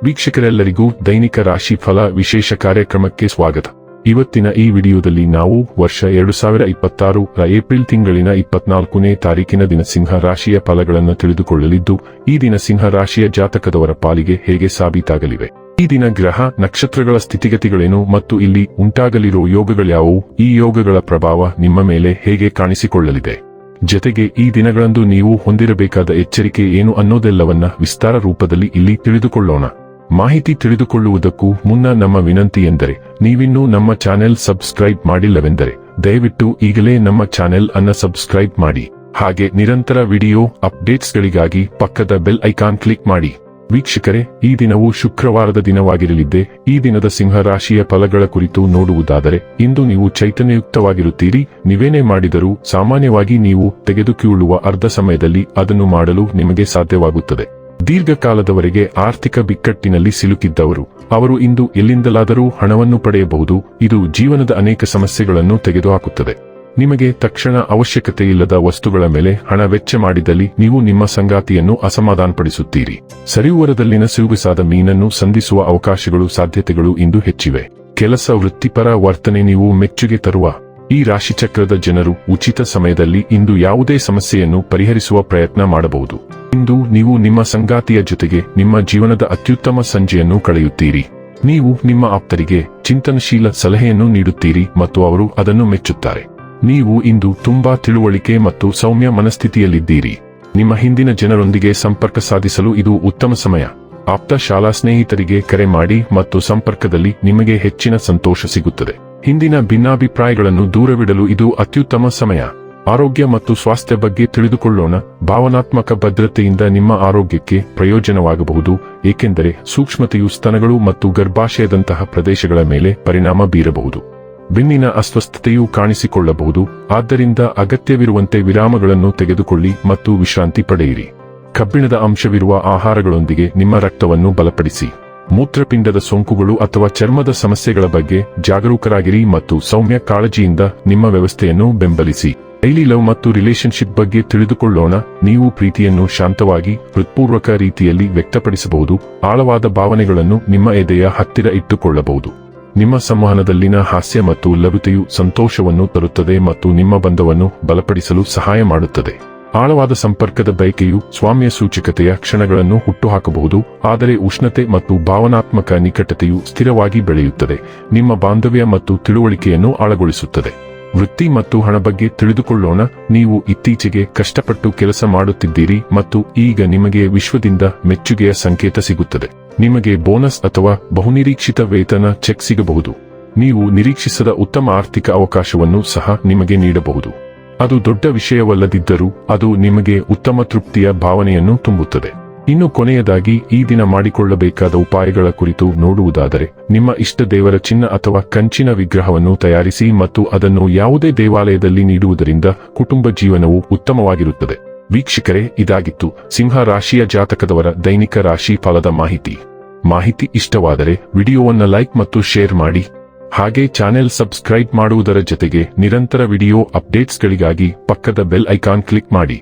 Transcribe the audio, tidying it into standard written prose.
ವೀಕ್ಷಕರೆಲ್ಲರಿಗೂ ದೈನಿಕ ರಾಶಿ ಫಲ ವಿಶೇಷ ಕಾರ್ಯಕ್ರಮಕ್ಕೆ ಸ್ವಾಗತ. ಇವತ್ತಿನ ಈ ವಿಡಿಯೋದಲ್ಲಿ ನಾವು ವರ್ಷ 2026 ರ ಏಪ್ರಿಲ್ ತಿಂಗಳಿನ 24ನೇ ತಾರೀಕಿನ ದಿನ ಸಿಂಹ ರಾಶಿಯ ಫಲಗಳನ್ನು ತಿಳಿದುಕೊಳ್ಳಲಿದ್ದು, ಈ ದಿನ ಸಿಂಹ ರಾಶಿಯ ಜಾತಕದವರ ಪಾಲಿಗೆ ಹೇಗೆ ಸಾಬೀತಾಗಲಿವೆ, ಈ ದಿನ ಗ್ರಹ ನಕ್ಷತ್ರಗಳ ಸ್ಥಿತಿಗತಿಗಳೇನು ಮತ್ತು ಇಲ್ಲಿ ಉಂಟಾಗಲಿರುವ ಯೋಗಗಳ್ಯಾವುವು, ಈ ಯೋಗಗಳ ಪ್ರಭಾವ ನಿಮ್ಮ ಮೇಲೆ ಹೇಗೆ ಕಾಣಿಸಿಕೊಳ್ಳಲಿದೆ, ಜೊತೆಗೆ ಈ ದಿನಗಳಂದು ನೀವು ಹೊಂದಿರಬೇಕಾದ ಎಚ್ಚರಿಕೆ ಏನು ಅನ್ನೋದೆಲ್ಲವನ್ನ ವಿಸ್ತಾರ ರೂಪದಲ್ಲಿ ಇಲ್ಲಿ ತಿಳಿದುಕೊಳ್ಳೋಣ. ಮಾಹಿತಿ ತಿಳಿದುಕೊಳ್ಳುವುದಕ್ಕೂ ಮುನ್ನ ನಮ್ಮ ವಿನಂತಿ ಎಂದರೆ, ನೀವಿನ್ನೂ ನಮ್ಮ ಚಾನೆಲ್ ಸಬ್ಸ್ಕ್ರೈಬ್ ಮಾಡಿಲ್ಲವೆಂದರೆ ದಯವಿಟ್ಟು ಈಗಲೇ ನಮ್ಮ ಚಾನೆಲ್ ಅನ್ನು ಸಬ್ಸ್ಕ್ರೈಬ್ ಮಾಡಿ. ಹಾಗೆ ನಿರಂತರ ವಿಡಿಯೋ ಅಪ್ಡೇಟ್ಸ್ಗಳಿಗಾಗಿ ಪಕ್ಕದ ಬೆಲ್ ಐಕಾನ್ ಕ್ಲಿಕ್ ಮಾಡಿ. ವೀಕ್ಷಕರೇ, ಈ ದಿನವು ಶುಕ್ರವಾರದ ದಿನವಾಗಿರಲಿದ್ದೆ. ಈ ದಿನದ ಸಿಂಹ ರಾಶಿಯ ಫಲಗಳ ಕುರಿತು ನೋಡುವುದಾದರೆ, ಇಂದು ನೀವು ಚೈತನ್ಯಯುಕ್ತವಾಗಿರುತ್ತೀರಿ. ನೀವೇನೇ ಮಾಡಿದರೂ ಸಾಮಾನ್ಯವಾಗಿ ನೀವು ತೆಗೆದುಕೊಳ್ಳುವ ಅರ್ಧ ಸಮಯದಲ್ಲಿ ಅದನ್ನು ಮಾಡಲು ನಿಮಗೆ ಸಾಧ್ಯವಾಗುತ್ತದೆ. ದೀರ್ಘಕಾಲದವರೆಗೆ ಆರ್ಥಿಕ ಬಿಕ್ಕಟ್ಟಿನಲ್ಲಿ ಸಿಲುಕಿದ್ದವರು, ಅವರು ಇಂದು ಎಲ್ಲಿಂದಲಾದರೂ ಹಣವನ್ನು ಪಡೆಯಬಹುದು. ಇದು ಜೀವನದ ಅನೇಕ ಸಮಸ್ಯೆಗಳನ್ನು ತೆಗೆದುಹಾಕುತ್ತದೆ. ನಿಮಗೆ ತಕ್ಷಣ ಅವಶ್ಯಕತೆಯಿಲ್ಲದ ವಸ್ತುಗಳ ಮೇಲೆ ಹಣ ವೆಚ್ಚ ಮಾಡಿದಲ್ಲಿ ನೀವು ನಿಮ್ಮ ಸಂಗಾತಿಯನ್ನು ಅಸಮಾಧಾನಪಡಿಸುತ್ತೀರಿ. ಸರಿಯುವರದಲ್ಲಿನ ಸಿಗುಸಾದ ಮೀನನ್ನು ಸಂಧಿಸುವ ಅವಕಾಶಗಳು ಸಾಧ್ಯತೆಗಳು ಇಂದು ಹೆಚ್ಚಿವೆ. ಕೆಲಸ ವೃತ್ತಿಪರ ವರ್ತನೆ ನೀವು ಮೆಚ್ಚುಗೆ ತರುವ ಈ ರಾಶಿಚಕ್ರದ ಜನರು ಉಚಿತ ಸಮಯದಲ್ಲಿ ಇಂದು ಯಾವುದೇ ಸಮಸ್ಯೆಯನ್ನು ಪರಿಹರಿಸುವ ಪ್ರಯತ್ನ ಮಾಡಬಹುದು. ಇಂದು ನೀವು ನಿಮ್ಮ ಸಂಗಾತಿಯ ಜೊತೆಗೆ ನಿಮ್ಮ ಜೀವನದ ಅತ್ಯುತ್ತಮ ಸಂಜೆಯನ್ನು ಕಳೆಯುತ್ತೀರಿ. ನೀವು ನಿಮ್ಮ ಆಪ್ತರಿಗೆ ಚಿಂತನಶೀಲ ಸಲಹೆಯನ್ನು ನೀಡುತ್ತೀರಿ ಮತ್ತು ಅವರು ಅದನ್ನು ಮೆಚ್ಚುತ್ತಾರೆ. ನೀವು ಇಂದು ತುಂಬಾ ತಿಳುವಳಿಕೆ ಮತ್ತು ಸೌಮ್ಯ ಮನಸ್ಥಿತಿಯಲ್ಲಿದ್ದೀರಿ. ನಿಮ್ಮ ಹಿಂದಿನ ಜನರೊಂದಿಗೆ ಸಂಪರ್ಕ ಸಾಧಿಸಲು ಇದು ಉತ್ತಮ ಸಮಯ. ಆಪ್ತ ಶಾಲಾ ಸ್ನೇಹಿತರಿಗೆ ಕರೆ ಮಾಡಿ ಮತ್ತು ಸಂಪರ್ಕದಲ್ಲಿ ನಿಮಗೆ ಹೆಚ್ಚಿನ ಸಂತೋಷ ಸಿಗುತ್ತದೆ. ಹಿಂದಿನ ಭಿನ್ನಾಭಿಪ್ರಾಯಗಳನ್ನು ದೂರವಿಡಲು ಇದು ಅತ್ಯುತ್ತಮ ಸಮಯ. ಆರೋಗ್ಯ ಮತ್ತು ಸ್ವಾಸ್ಥ್ಯ ಬಗ್ಗೆ ತಿಳಿದುಕೊಳ್ಳೋಣ. ಭಾವನಾತ್ಮಕ ಭದ್ರತೆಯಿಂದ ನಿಮ್ಮ ಆರೋಗ್ಯಕ್ಕೆ ಪ್ರಯೋಜನವಾಗಬಹುದು, ಏಕೆಂದರೆ ಸೂಕ್ಷ್ಮತೆಯು ಸ್ತನಗಳು ಮತ್ತು ಗರ್ಭಾಶಯದಂತಹ ಪ್ರದೇಶಗಳ ಮೇಲೆ ಪರಿಣಾಮ ಬೀರಬಹುದು. ಬೆನ್ನಿನ ಅಸ್ವಸ್ಥತೆಯು ಕಾಣಿಸಿಕೊಳ್ಳಬಹುದು, ಆದ್ದರಿಂದ ಅಗತ್ಯವಿರುವಂತೆ ವಿರಾಮಗಳನ್ನು ತೆಗೆದುಕೊಳ್ಳಿ ಮತ್ತು ವಿಶ್ರಾಂತಿ ಪಡೆಯಿರಿ. ಕಬ್ಬಿಣದ ಅಂಶವಿರುವ ಆಹಾರಗಳೊಂದಿಗೆ ನಿಮ್ಮ ರಕ್ತವನ್ನು ಬಲಪಡಿಸಿ. ಮೂತ್ರಪಿಂಡದ ಸೋಂಕುಗಳು ಅಥವಾ ಚರ್ಮದ ಸಮಸ್ಯೆಗಳ ಬಗ್ಗೆ ಜಾಗರೂಕರಾಗಿರಿ ಮತ್ತು ಸೌಮ್ಯ ಕಾಳಜಿಯಿಂದ ನಿಮ್ಮ ವ್ಯವಸ್ಥೆಯನ್ನು ಬೆಂಬಲಿಸಿ. ಡೈಲಿ ಲವ್ ಮತ್ತು ರಿಲೇಶನ್ಶಿಪ್ ಬಗ್ಗೆ ತಿಳಿದುಕೊಳ್ಳೋಣ. ನೀವು ಪ್ರೀತಿಯನ್ನು ಶಾಂತವಾಗಿ, ಹೃತ್ಪೂರ್ವಕ ರೀತಿಯಲ್ಲಿ ವ್ಯಕ್ತಪಡಿಸಬಹುದು. ಆಳವಾದ ಭಾವನೆಗಳನ್ನು ನಿಮ್ಮ ಎದೆಯ ಹತ್ತಿರ ಇಟ್ಟುಕೊಳ್ಳಬಹುದು. ನಿಮ್ಮ ಸಂವಹನದಲ್ಲಿನ ಹಾಸ್ಯ ಮತ್ತು ಲಘುತೆಯು ಸಂತೋಷವನ್ನು ತರುತ್ತದೆ ಮತ್ತು ನಿಮ್ಮ ಬಂಧವನ್ನು ಬಲಪಡಿಸಲು ಸಹಾಯ ಮಾಡುತ್ತದೆ. ಆಳವಾದ ಸಂಪರ್ಕದ ಬಯಕೆಯು ಸ್ವಾಮ್ಯ ಸೂಚಕತೆಯ ಕ್ಷಣಗಳನ್ನು ಹುಟ್ಟುಹಾಕಬಹುದು, ಆದರೆ ಉಷ್ಣತೆ ಮತ್ತು ಭಾವನಾತ್ಮಕ ನಿಕಟತೆಯು ಸ್ಥಿರವಾಗಿ ಬೆಳೆಯುತ್ತದೆ. ನಿಮ್ಮ ಬಾಂಧವ್ಯ ಮತ್ತು ತಿಳುವಳಿಕೆಯನ್ನು ಆಳಗೊಳಿಸುತ್ತದೆ. ವೃತ್ತಿ ಮತ್ತು ಹಣ ಬಗ್ಗೆ ತಿಳಿದುಕೊಳ್ಳೋಣ. ನೀವು ಇತ್ತೀಚೆಗೆ ಕಷ್ಟಪಟ್ಟು ಕೆಲಸ ಮಾಡುತ್ತಿದ್ದೀರಿ ಮತ್ತು ಈಗ ನಿಮಗೆ ವಿಶ್ವದಿಂದ ಮೆಚ್ಚುಗೆಯ ಸಂಕೇತ ಸಿಗುತ್ತದೆ. ನಿಮಗೆ ಬೋನಸ್ ಅಥವಾ ಬಹುನಿರೀಕ್ಷಿತ ವೇತನ ಚೆಕ್ ಸಿಗಬಹುದು. ನೀವು ನಿರೀಕ್ಷಿಸದ ಉತ್ತಮ ಆರ್ಥಿಕ ಅವಕಾಶವನ್ನು ಸಹ ನಿಮಗೆ ನೀಡಬಹುದು. ಅದು ದೊಡ್ಡ ವಿಷಯವಲ್ಲದಿದ್ದರೂ ಅದು ನಿಮಗೆ ಉತ್ತಮ ತೃಪ್ತಿಯ ಭಾವನೆಯನ್ನು ತುಂಬುತ್ತದೆ. ಇನ್ನು ಕೊನೆಯದಾಗಿ ಈ ದಿನ ಮಾಡಿಕೊಳ್ಳಬೇಕಾದ ಉಪಾಯಗಳ ಕುರಿತು ನೋಡುವುದಾದರೆ, ನಿಮ್ಮ ಇಷ್ಟ ದೇವರ ಚಿನ್ನ ಅಥವಾ ಕಂಚಿನ ವಿಗ್ರಹವನ್ನು ತಯಾರಿಸಿ ಮತ್ತು ಅದನ್ನು ಯಾವುದೇ ದೇವಾಲಯದಲ್ಲಿ ನೀಡುವುದರಿಂದ ಕುಟುಂಬ ಜೀವನವು ಉತ್ತಮವಾಗಿರುತ್ತದೆ. ವೀಕ್ಷಕರೇ, ಇದಾಗಿತ್ತು ಸಿಂಹ ರಾಶಿಯ ಜಾತಕದವರ ದೈನಿಕ ರಾಶಿ ಫಲದ ಮಾಹಿತಿ ಇಷ್ಟವಾದರೆ ವಿಡಿಯೋವನ್ನು ಲೈಕ್ ಮತ್ತು ಶೇರ್ ಮಾಡಿ. ಹಾಗೆ ಚಾನೆಲ್ ಸಬ್ಸ್ಕ್ರೈಬ್ ಮಾಡುವುದರ ಜೊತೆಗೆ ನಿರಂತರ ವಿಡಿಯೋ ಅಪ್ಡೇಟ್ಸ್ಗಳಿಗಾಗಿ ಪಕ್ಕದ ಬೆಲ್ ಐಕಾನ್ ಕ್ಲಿಕ್ ಮಾಡಿ.